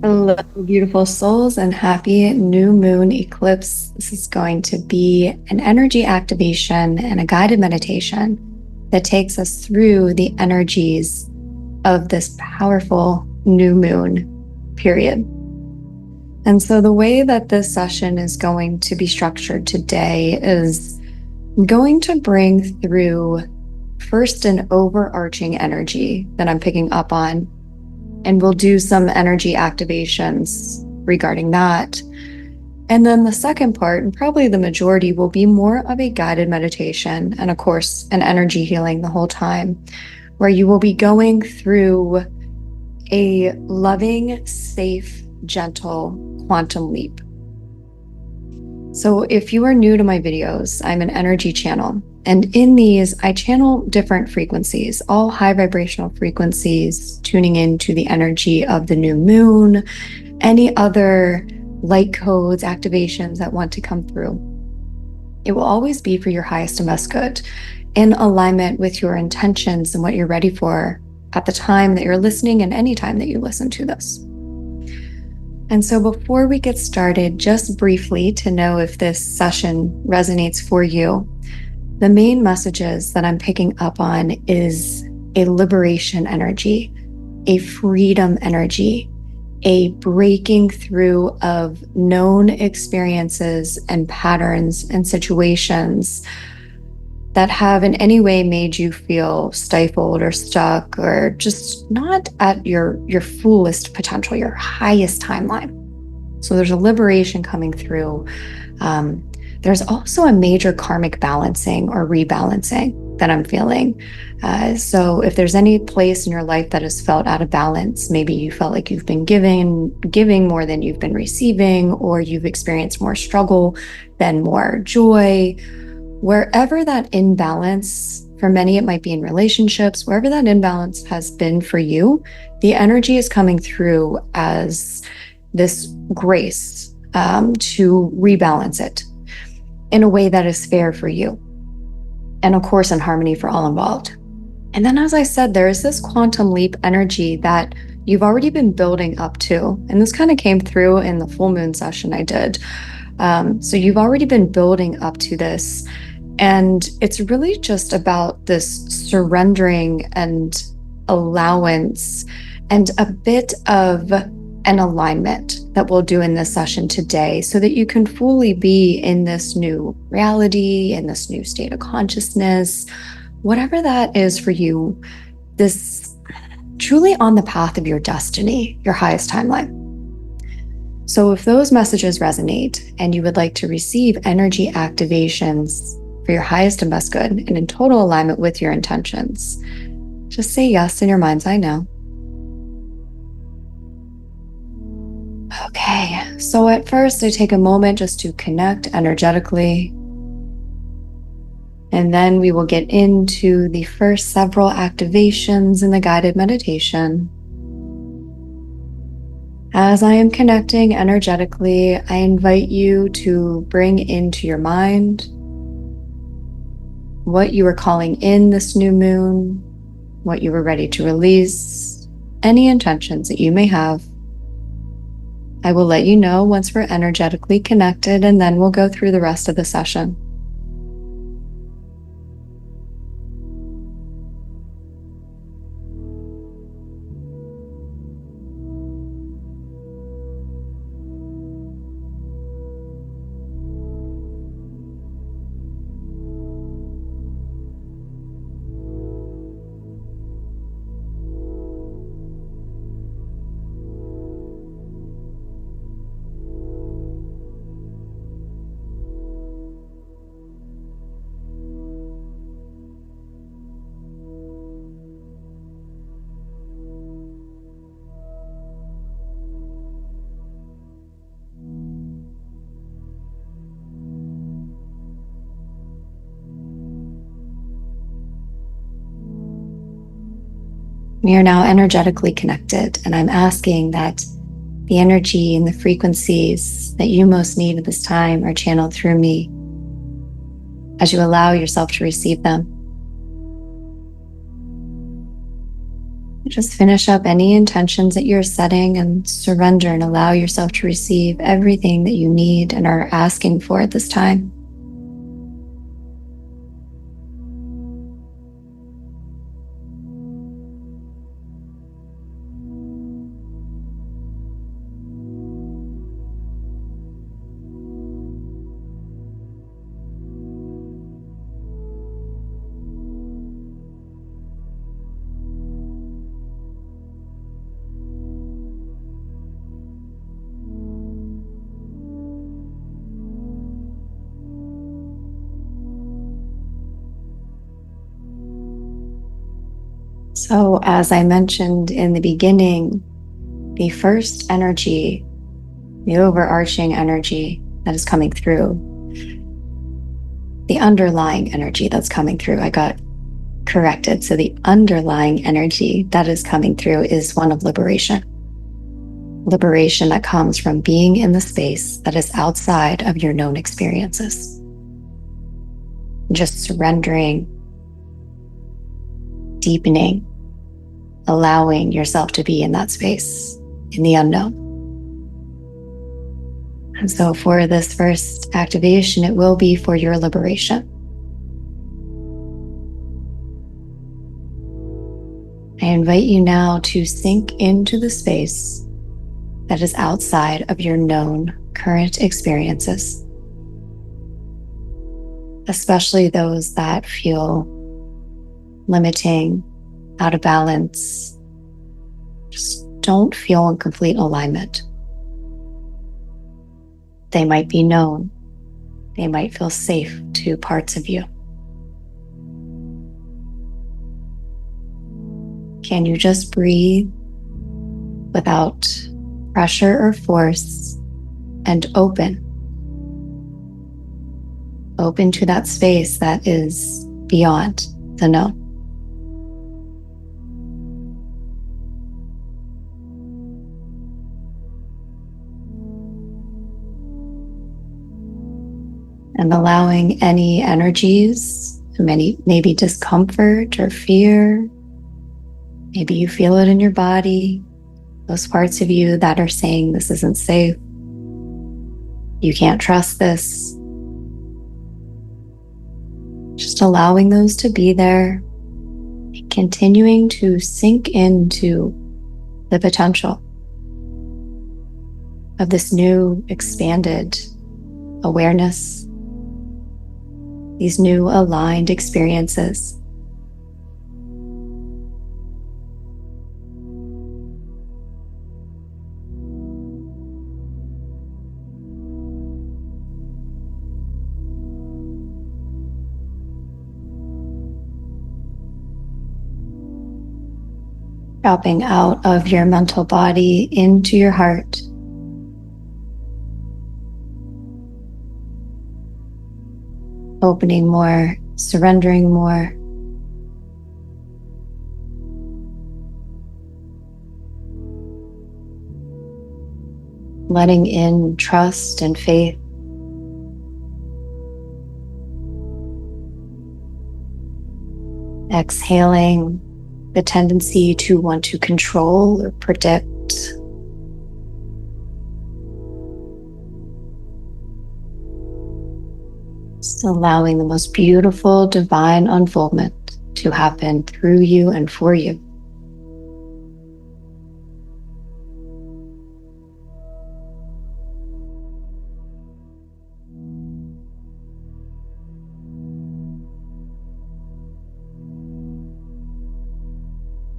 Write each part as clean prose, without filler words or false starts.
Hello, beautiful souls, and happy new moon eclipse. This is going to be an energy activation and a guided meditation that takes us through the energies of this powerful new moon period. And so, the way that this session is going to be structured today is going to bring through first an overarching energy that I'm picking up on, and we'll do some energy activations regarding that. And then the second part, and probably the majority, will be more of a guided meditation and, of course, an energy healing the whole time, where you will be going through a loving, safe, gentle quantum leap. So if you are new to my videos, I'm an energy channel. And in these, I channel different frequencies, all high vibrational frequencies, tuning into the energy of the new moon, any other light codes, activations that want to come through. It will always be for your highest and best good, in alignment with your intentions and what you're ready for at the time that you're listening and any time that you listen to this. And so before we get started, just briefly to know if this session resonates for you, the main messages that I'm picking up on is a liberation energy, a freedom energy, a breaking through of known experiences and patterns and situations that have in any way made you feel stifled or stuck or just not at your fullest potential, your highest timeline. So there's a liberation coming through. There's also a major karmic balancing or rebalancing that I'm feeling. So if there's any place in your life that has felt out of balance, maybe you felt like you've been giving more than you've been receiving, or you've experienced more struggle than more joy, wherever that imbalance, for many it might be in relationships, wherever that imbalance has been for you, the energy is coming through as this grace to rebalance it in a way that is fair for you, and of course in harmony for all involved. And then, as I said, there is this quantum leap energy that you've already been building up to, and this kind of came through in the full moon session I did. So you've already been building up to this, and it's really just about this surrendering and allowance and a bit of an alignment that we'll do in this session today, so that you can fully be in this new reality, in this new state of consciousness, whatever that is for you, this truly on the path of your destiny, your highest timeline. So if those messages resonate and you would like to receive energy activations for your highest and best good and in total alignment with your intentions, just say yes in your mind's eye now. Okay, so at first I take a moment just to connect energetically, and then we will get into the first several activations in the guided meditation. As I am connecting energetically, I invite you to bring into your mind what you are calling in this new moon, what you were ready to release, any intentions that you may have. I will let you know once we're energetically connected, and then we'll go through the rest of the session. We are now energetically connected, and I'm asking that the energy and the frequencies that you most need at this time are channeled through me as you allow yourself to receive them. Just finish up any intentions that you're setting and surrender and allow yourself to receive everything that you need and are asking for at this time. So, as I mentioned in the beginning, the first energy, the overarching energy that is coming through, the underlying energy that's coming through, I got corrected. So, the underlying energy that is coming through is one of liberation. Liberation that comes from being in the space that is outside of your known experiences. Just surrendering, deepening, allowing yourself to be in that space, in the unknown. And so for this first activation, it will be for your liberation. I invite you now to sink into the space that is outside of your known current experiences, especially those that feel limiting, out of balance, just don't feel in complete alignment. They might be known. They might feel safe to parts of you. Can you just breathe without pressure or force and open? Open to that space that is beyond the known. And allowing any energies, maybe discomfort or fear, maybe you feel it in your body, those parts of you that are saying this isn't safe, you can't trust this. Just allowing those to be there, continuing to sink into the potential of this new expanded awareness, these new aligned experiences. Dropping out of your mental body into your heart. Opening more, surrendering more. Letting in trust and faith. Exhaling the tendency to want to control or predict. Just allowing the most beautiful divine unfoldment to happen through you and for you.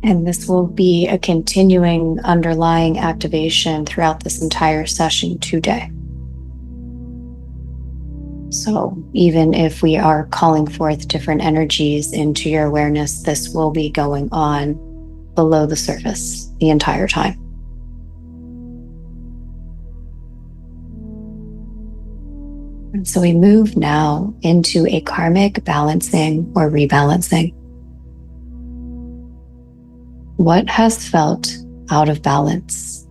And this will be a continuing underlying activation throughout this entire session today. So even if we are calling forth different energies into your awareness, this will be going on below the surface the entire time. And so we move now into a karmic balancing or rebalancing. What has felt out of balance?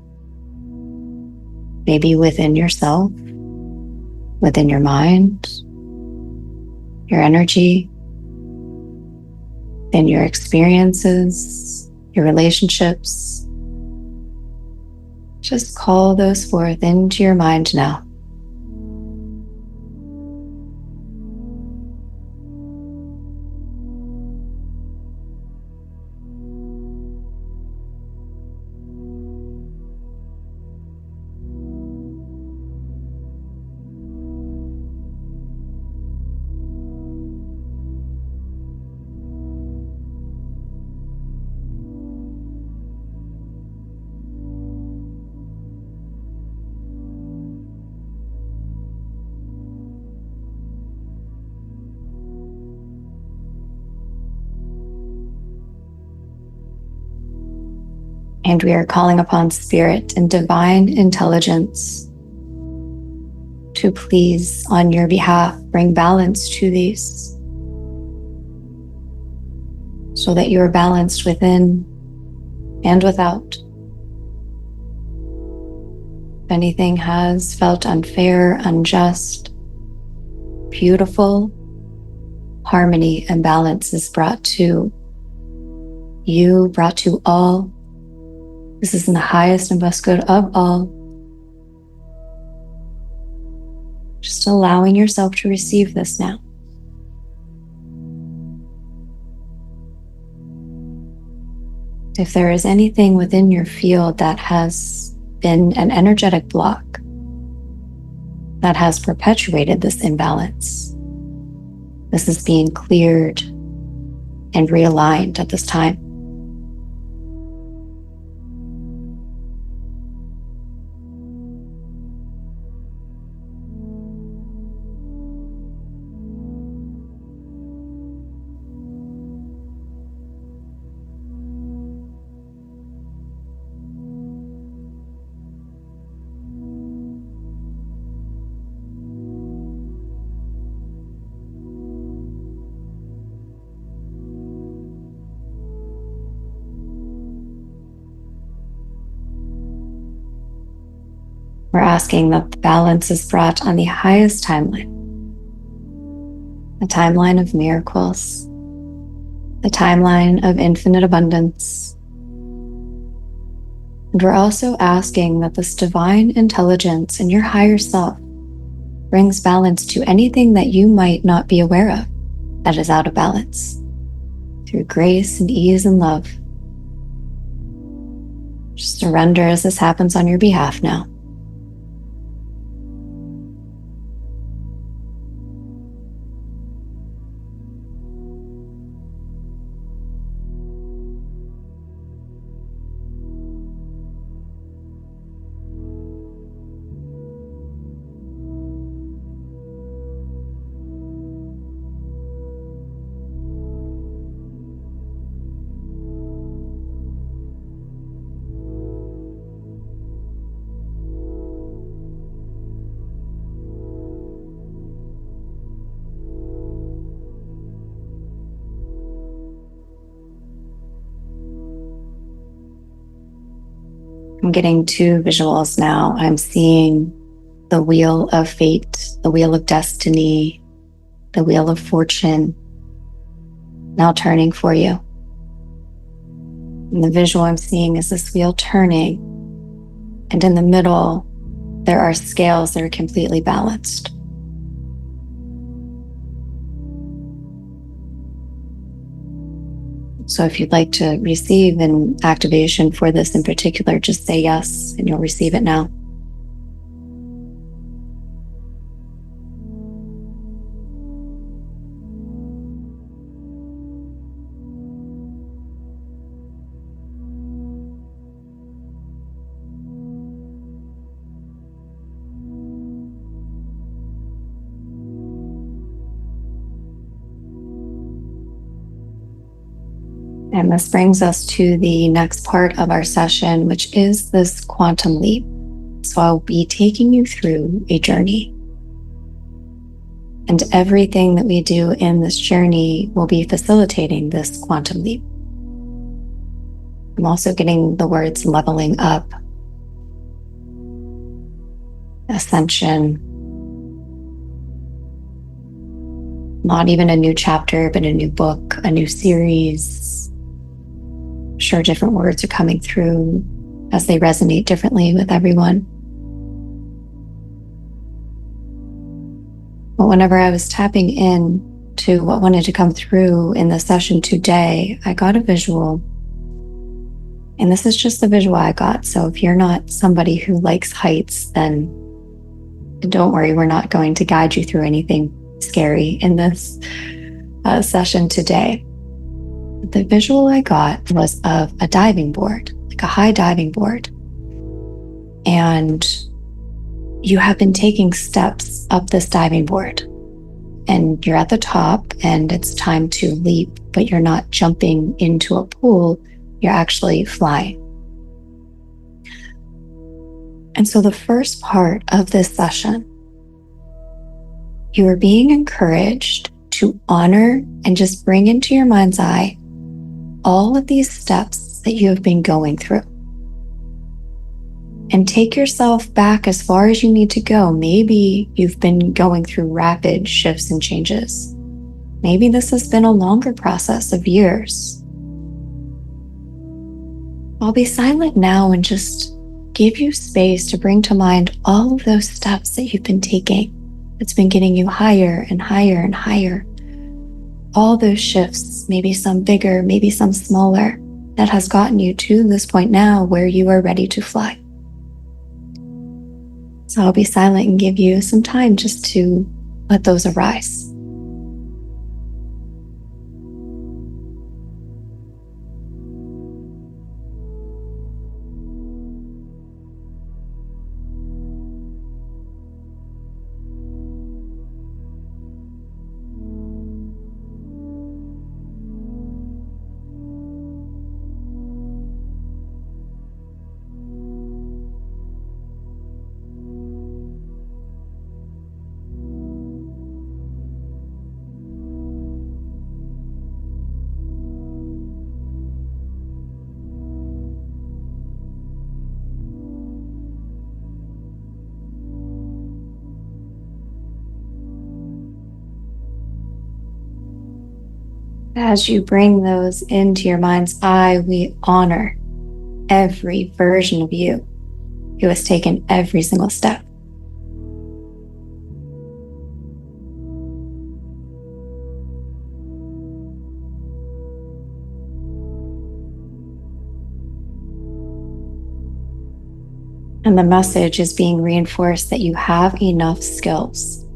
Maybe within yourself, within your mind, your energy, in your experiences, your relationships. Just call those forth into your mind now. And we are calling upon Spirit and Divine Intelligence to please, on your behalf, bring balance to these so that you are balanced within and without. If anything has felt unfair, unjust, beautiful harmony and balance is brought to you, brought to all. This is in the highest and best good of all. Just allowing yourself to receive this now. If there is anything within your field that has been an energetic block that has perpetuated this imbalance, this is being cleared and realigned at this time. We're asking that the balance is brought on the highest timeline, the timeline of miracles, the timeline of infinite abundance. And we're also asking that this divine intelligence in your higher self brings balance to anything that you might not be aware of that is out of balance, through grace and ease and love. Just surrender as this happens on your behalf now. I'm getting two visuals now. I'm seeing the wheel of fate, the wheel of destiny, the wheel of fortune now turning for you. And the visual I'm seeing is this wheel turning, and in the middle, there are scales that are completely balanced. So if you'd like to receive an activation for this in particular, just say yes and you'll receive it now. And this brings us to the next part of our session, which is this quantum leap. So I'll be taking you through a journey. And everything that we do in this journey will be facilitating this quantum leap. I'm also getting the words leveling up, ascension, not even a new chapter, but a new book, a new series, sure different words are coming through as they resonate differently with everyone. But whenever I was tapping in to what wanted to come through in the session today, I got a visual. And this is just the visual I got. So if you're not somebody who likes heights, then don't worry, we're not going to guide you through anything scary in this session today. The visual I got was of a diving board, like a high diving board. And you have been taking steps up this diving board. And you're at the top and it's time to leap, but you're not jumping into a pool, you're actually flying. And so the first part of this session, you are being encouraged to honor and just bring into your mind's eye all of these steps that you have been going through. And take yourself back as far as you need to go. Maybe you've been going through rapid shifts and changes. Maybe this has been a longer process of years. I'll be silent now and just give you space to bring to mind all of those steps that you've been taking. It's been getting you higher and higher and higher. All those shifts, maybe some bigger, maybe some smaller, that has gotten you to this point now where you are ready to fly. So I'll be silent and give you some time just to let those arise. As you bring those into your mind's eye, we honor every version of you who has taken every single step. And the message is being reinforced that you have enough skills.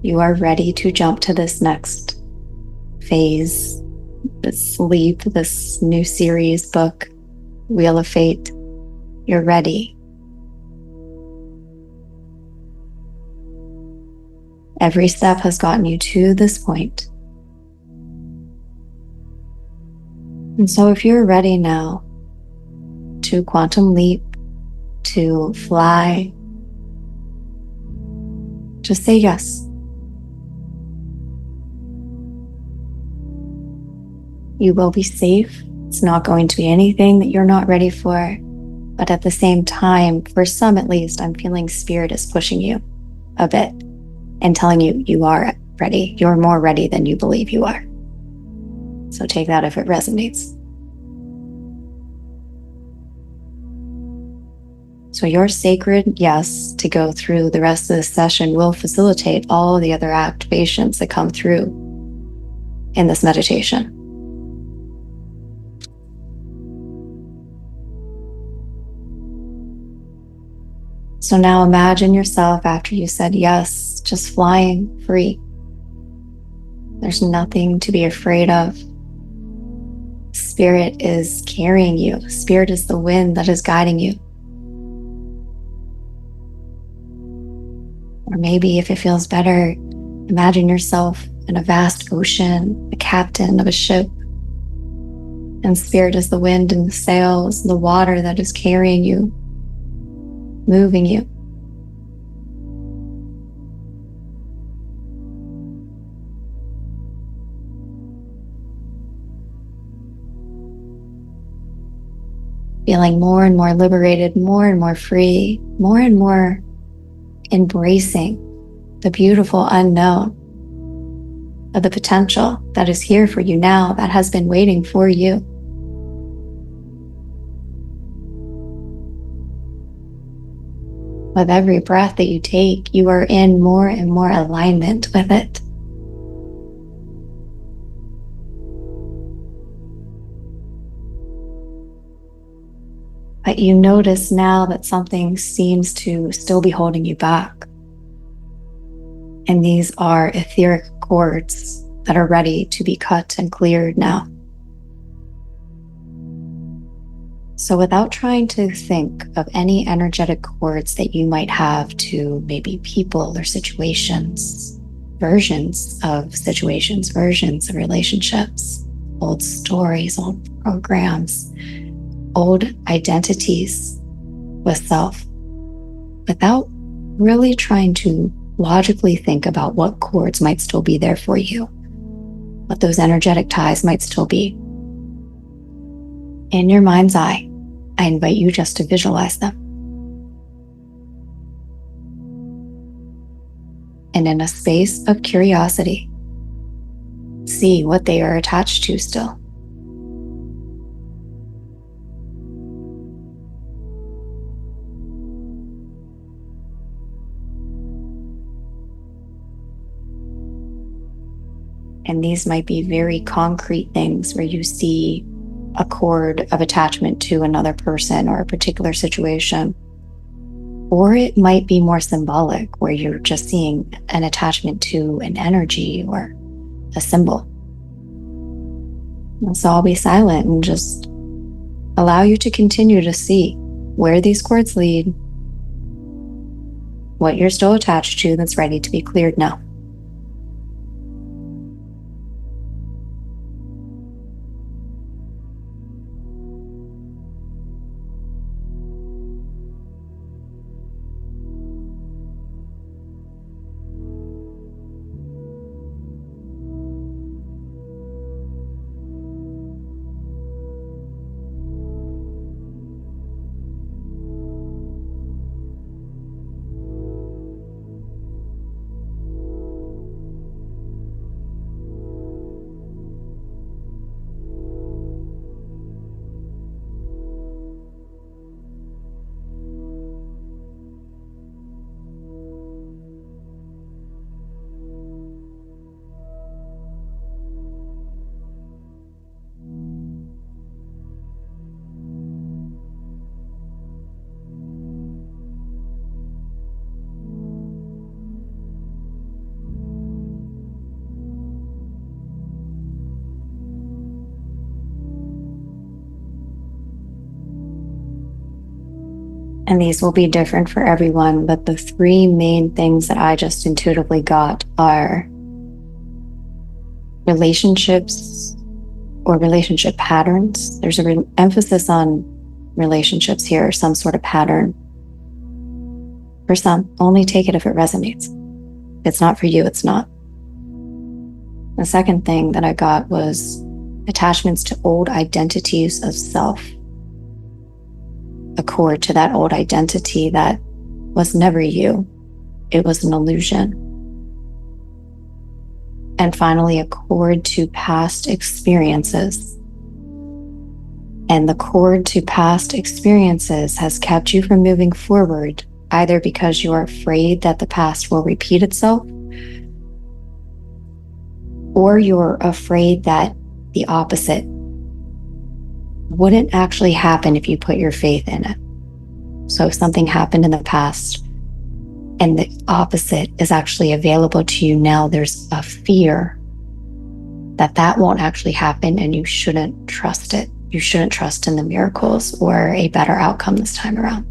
You are ready to jump to this next phase, this leap, this new series, book, Wheel of Fate. You're ready. Every step has gotten you to this point. And so if you're ready now to quantum leap, to fly, just say yes. You will be safe. It's not going to be anything that you're not ready for. But at the same time, for some at least, I'm feeling spirit is pushing you a bit and telling you you are ready. You're more ready than you believe you are. So take that if it resonates. So your sacred yes to go through the rest of this session will facilitate all the other activations that come through in this meditation. So now imagine yourself after you said yes, just flying free. There's nothing to be afraid of. Spirit is carrying you. Spirit is the wind that is guiding you. Or maybe if it feels better, imagine yourself in a vast ocean, the captain of a ship. And spirit is the wind and the sails, the water that is carrying you, moving you. Feeling more and more liberated, more and more free, more and more embracing the beautiful unknown of the potential that is here for you now, that has been waiting for you. With every breath that you take, you are in more and more alignment with it. But you notice now that something seems to still be holding you back. And these are etheric cords that are ready to be cut and cleared now. So without trying to think of any energetic cords that you might have to maybe people or situations, versions of situations, versions of relationships, old stories, old programs, old identities with self, without really trying to logically think about what cords might still be there for you, what those energetic ties might still be. In your mind's eye, I invite you just to visualize them. And in a space of curiosity, see what they are attached to still. And these might be very concrete things where you see a cord of attachment to another person or a particular situation. Or it might be more symbolic where you're just seeing an attachment to an energy or a symbol. And so I'll be silent and just allow you to continue to see where these cords lead, what you're still attached to that's ready to be cleared now. And these will be different for everyone, but the three main things that I just intuitively got are relationships or relationship patterns. There's an emphasis on relationships here, some sort of pattern. For some, only take it if it resonates. If it's not for you, it's not. The second thing that I got was attachments to old identities of self. A cord to that old identity that was never you. It was an illusion. And finally, a cord to past experiences. And the cord to past experiences has kept you from moving forward, either because you are afraid that the past will repeat itself, or you're afraid that the opposite wouldn't actually happen if you put your faith in it. So if something happened in the past and the opposite is actually available to you now, there's a fear that that won't actually happen and you shouldn't trust it. You shouldn't trust in the miracles or a better outcome this time around.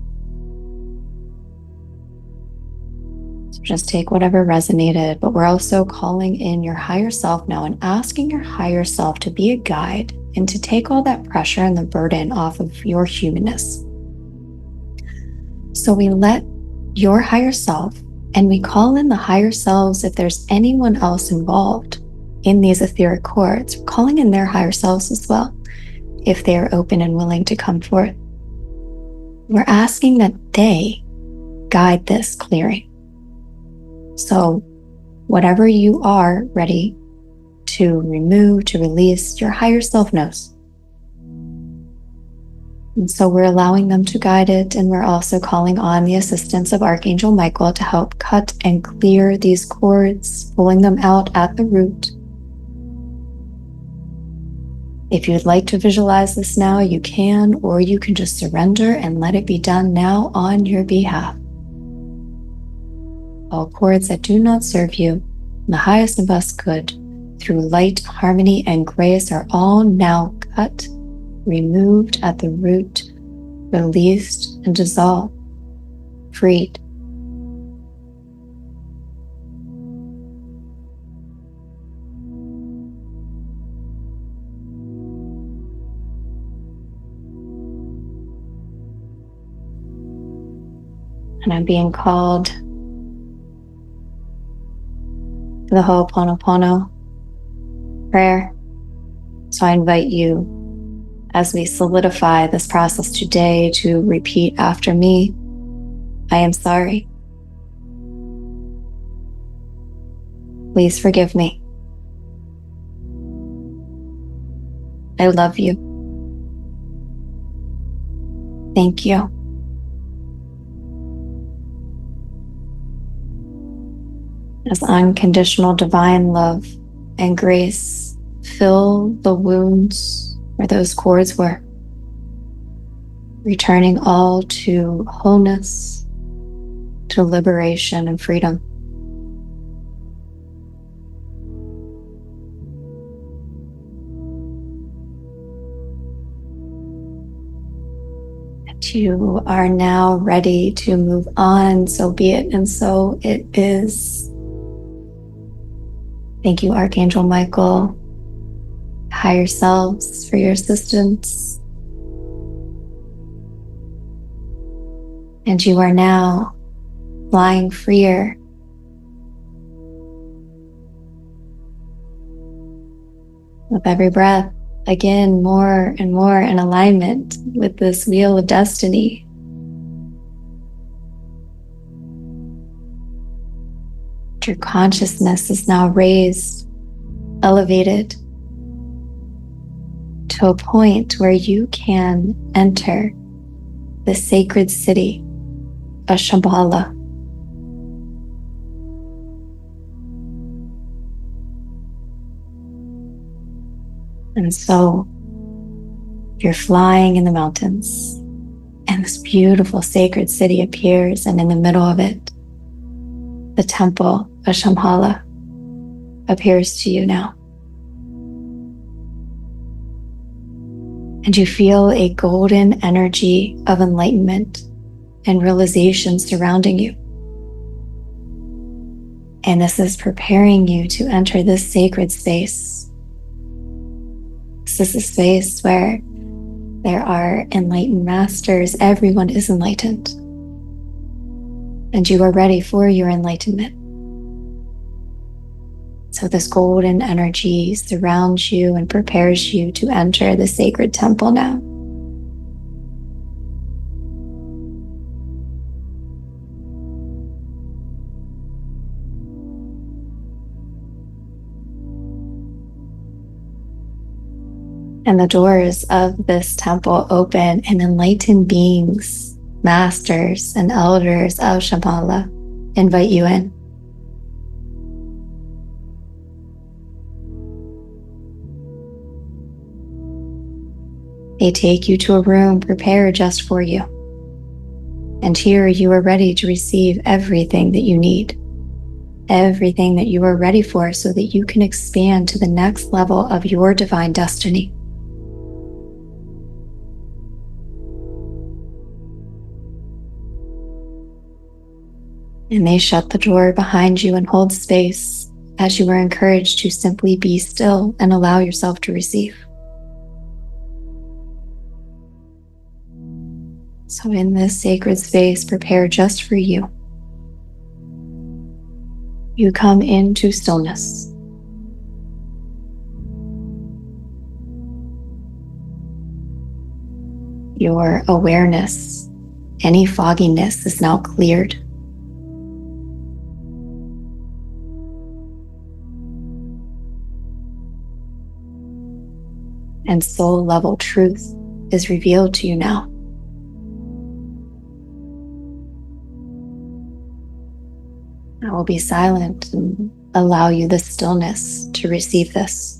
So just take whatever resonated, but we're also calling in your higher self now and asking your higher self to be a guide and to take all that pressure and the burden off of your humanness. So we let your higher self, and we call in the higher selves if there's anyone else involved in these etheric cords, we're calling in their higher selves as well, if they are open and willing to come forth. We're asking that they guide this clearing. So whatever you are ready to remove, to release, your higher self knows. And so we're allowing them to guide it, and we're also calling on the assistance of Archangel Michael to help cut and clear these cords, pulling them out at the root. If you'd like to visualize this now, you can, or you can just surrender and let it be done now on your behalf. All cords that do not serve you, in the highest and best good, through light, harmony, and grace, are all now cut, removed at the root, released and dissolved, freed. And I'm being called to the Ho'oponopono prayer. So I invite you, as we solidify this process today, to repeat after me. I am sorry. Please forgive me. I love you. Thank you. As unconditional divine love and grace fill the wounds where those cords were, returning all to wholeness, to liberation and freedom. And you are now ready to move on, so be it, and so it is. Thank you, Archangel Michael, higher selves, for your assistance. And you are now flying freer. With every breath, again, more and more in alignment with this wheel of destiny. Your consciousness is now raised, elevated to a point where you can enter the sacred city of Shambala. And so you're flying in the mountains, and this beautiful sacred city appears, and in the middle of it, the temple of Shambala appears to you now. And you feel a golden energy of enlightenment and realization surrounding you. And this is preparing you to enter this sacred space. This is a space where there are enlightened masters. Everyone is enlightened. And you are ready for your enlightenment. So this golden energy surrounds you and prepares you to enter the sacred temple now. And the doors of this temple open, and enlightened beings, masters and elders of Shambala invite you in. They take you to a room prepared just for you. And here you are ready to receive everything that you need, everything that you are ready for, so that you can expand to the next level of your divine destiny. And they shut the door behind you and hold space as you are encouraged to simply be still and allow yourself to receive. So in this sacred space prepared just for you, you come into stillness. Your awareness, any fogginess, is now cleared. And soul level truth is revealed to you now. I will be silent and allow you the stillness to receive this.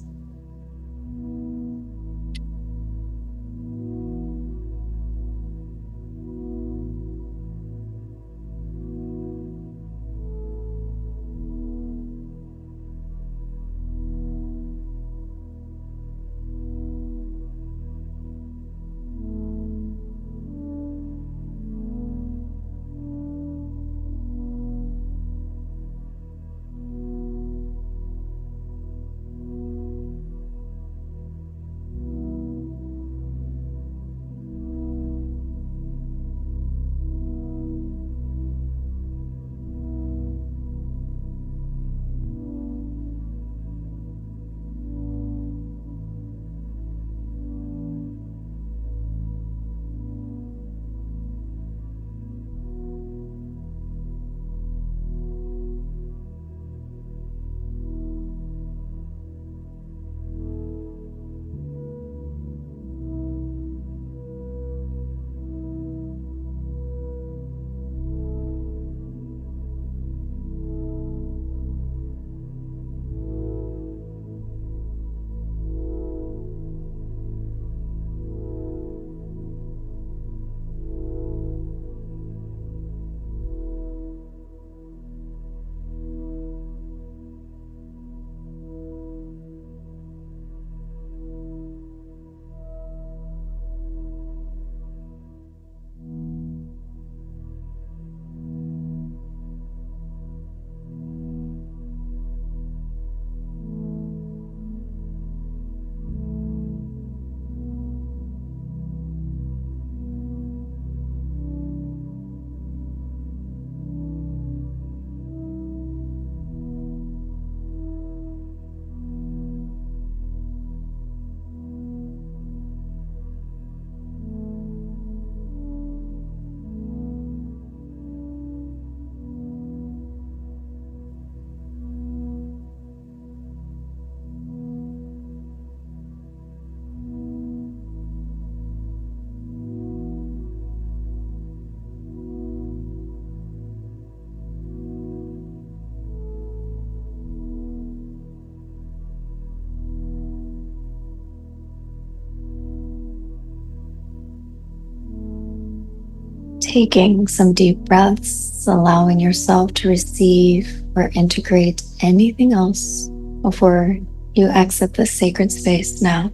Taking some deep breaths, allowing yourself to receive or integrate anything else before you exit this sacred space now.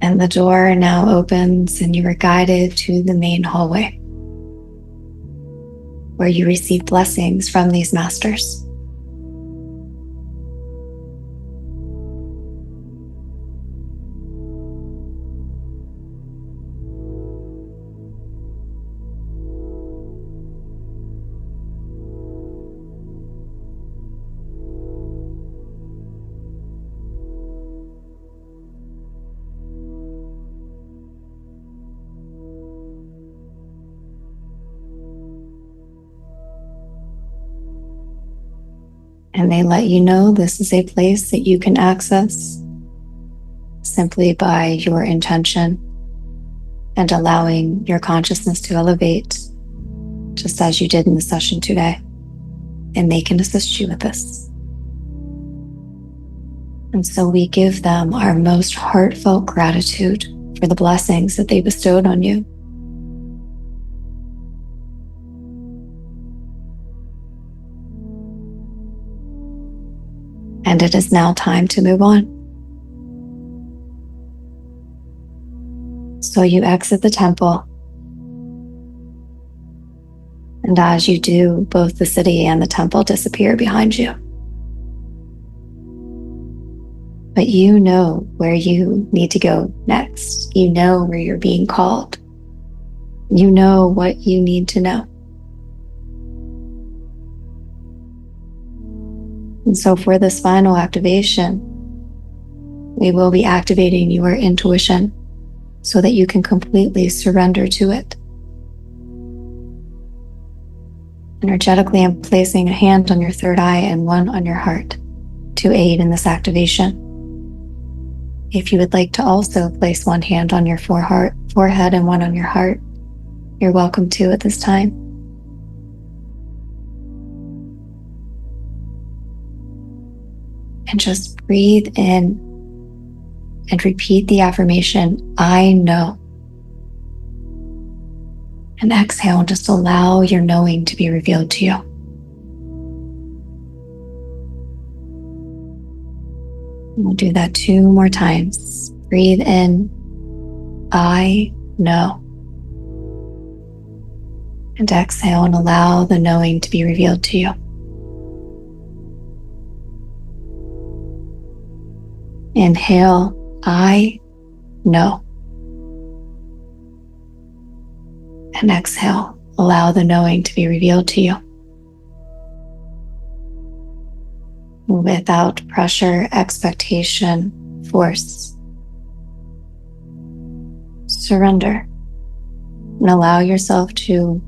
And the door now opens and you are guided to the main hallway where you receive blessings from these masters. And they let you know this is a place that you can access simply by your intention and allowing your consciousness to elevate, just as you did in the session today. And they can assist you with this. And so we give them our most heartfelt gratitude for the blessings that they bestowed on you. And it is now time to move on. So you exit the temple. And as you do, both the city and the temple disappear behind you. But you know where you need to go next. You know where you're being called. You know what you need to know. And so for this final activation, we will be activating your intuition so that you can completely surrender to it. Energetically, I'm placing a hand on your third eye and one on your heart to aid in this activation. If you would like to also place one hand on your forehead and one on your heart, you're welcome to at this time. And just breathe in and repeat the affirmation, I know. And exhale, and just allow your knowing to be revealed to you. We'll do that 2 more times. Breathe in, I know. And exhale and allow the knowing to be revealed to you. Inhale, I know. And exhale, allow the knowing to be revealed to you. Without pressure, expectation, force. Surrender and allow yourself to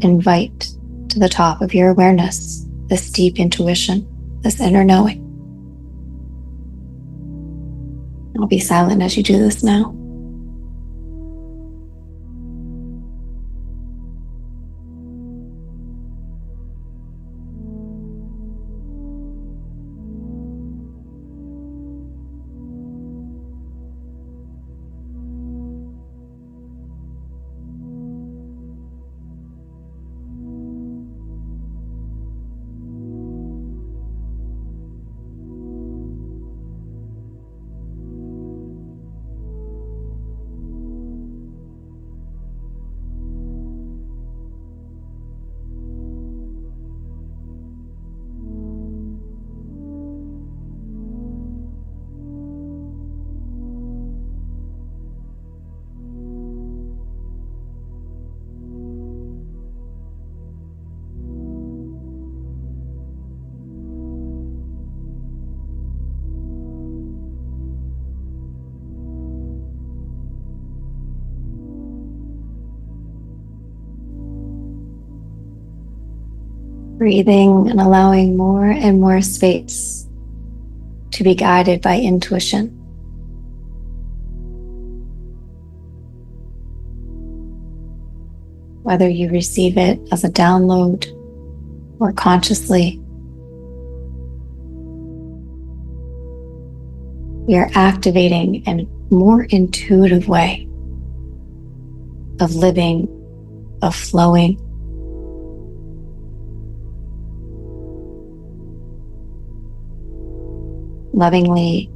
invite to the top of your awareness this deep intuition, this inner knowing. I'll be silent as you do this now. Breathing and allowing more and more space to be guided by intuition. Whether you receive it as a download or consciously, we are activating a more intuitive way of living, of flowing. Lovingly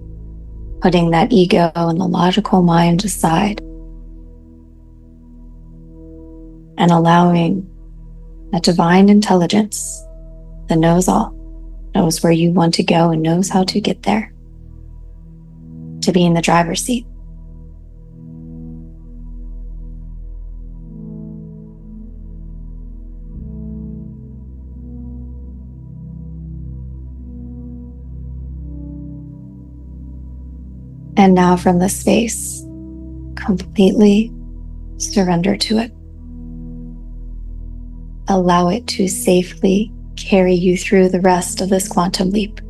putting that ego and the logical mind aside and allowing that divine intelligence that knows all, knows where you want to go and knows how to get there, to be in the driver's seat. And now from this space, completely surrender to it. Allow it to safely carry you through the rest of this quantum leap.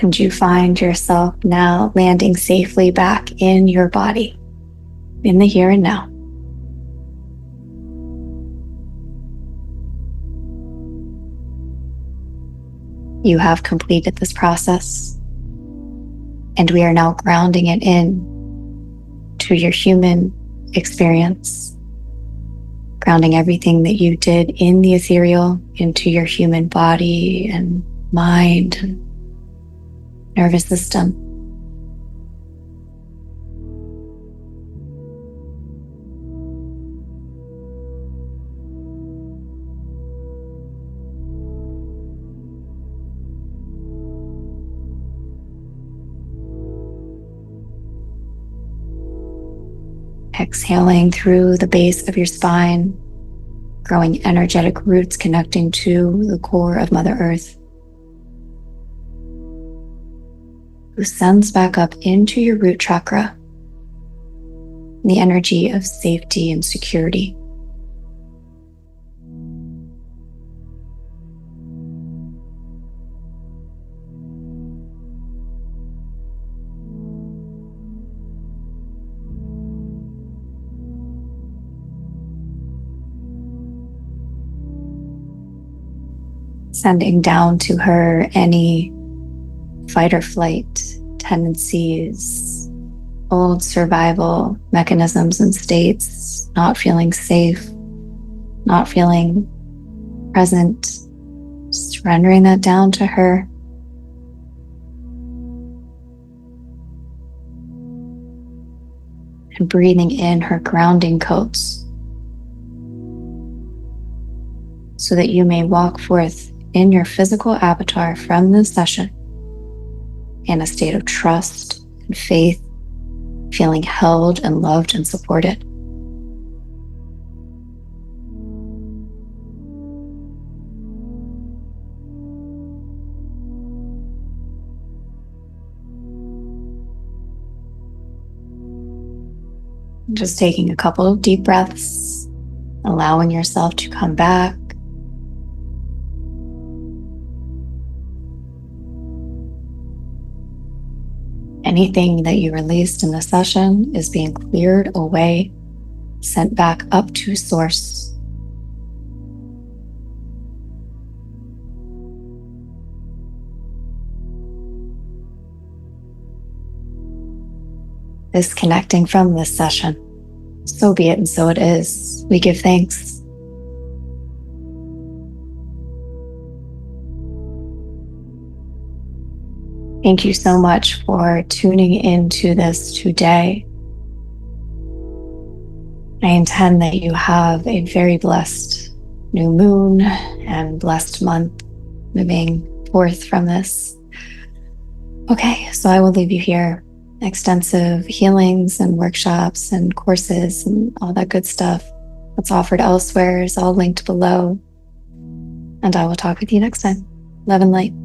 And you find yourself now landing safely back in your body, in the here and now. You have completed this process, and we are now grounding it in to your human experience grounding everything that you did in the ethereal into your human body and mind and nervous system. Exhaling through the base of your spine, growing energetic roots connecting to the core of Mother Earth, who sends back up into your root chakra the energy of safety and security. Sending down to her any fight or flight tendencies, old survival mechanisms and states, not feeling safe, not feeling present, surrendering that down to her. And breathing in her grounding coats so that you may walk forth in your physical avatar from this session in a state of trust and faith, feeling held and loved and supported. Just taking a couple of deep breaths, allowing yourself to come back. Anything that you released in the session is being cleared away, sent back up to source. Disconnecting from this session. So be it and so it is. We give thanks. Thank you so much for tuning into this today. I intend that you have a very blessed new moon and blessed month moving forth from this. Okay, so I will leave you here. Extensive healings and workshops and courses and all that good stuff that's offered elsewhere is all linked below. And I will talk with you next time. Love and light.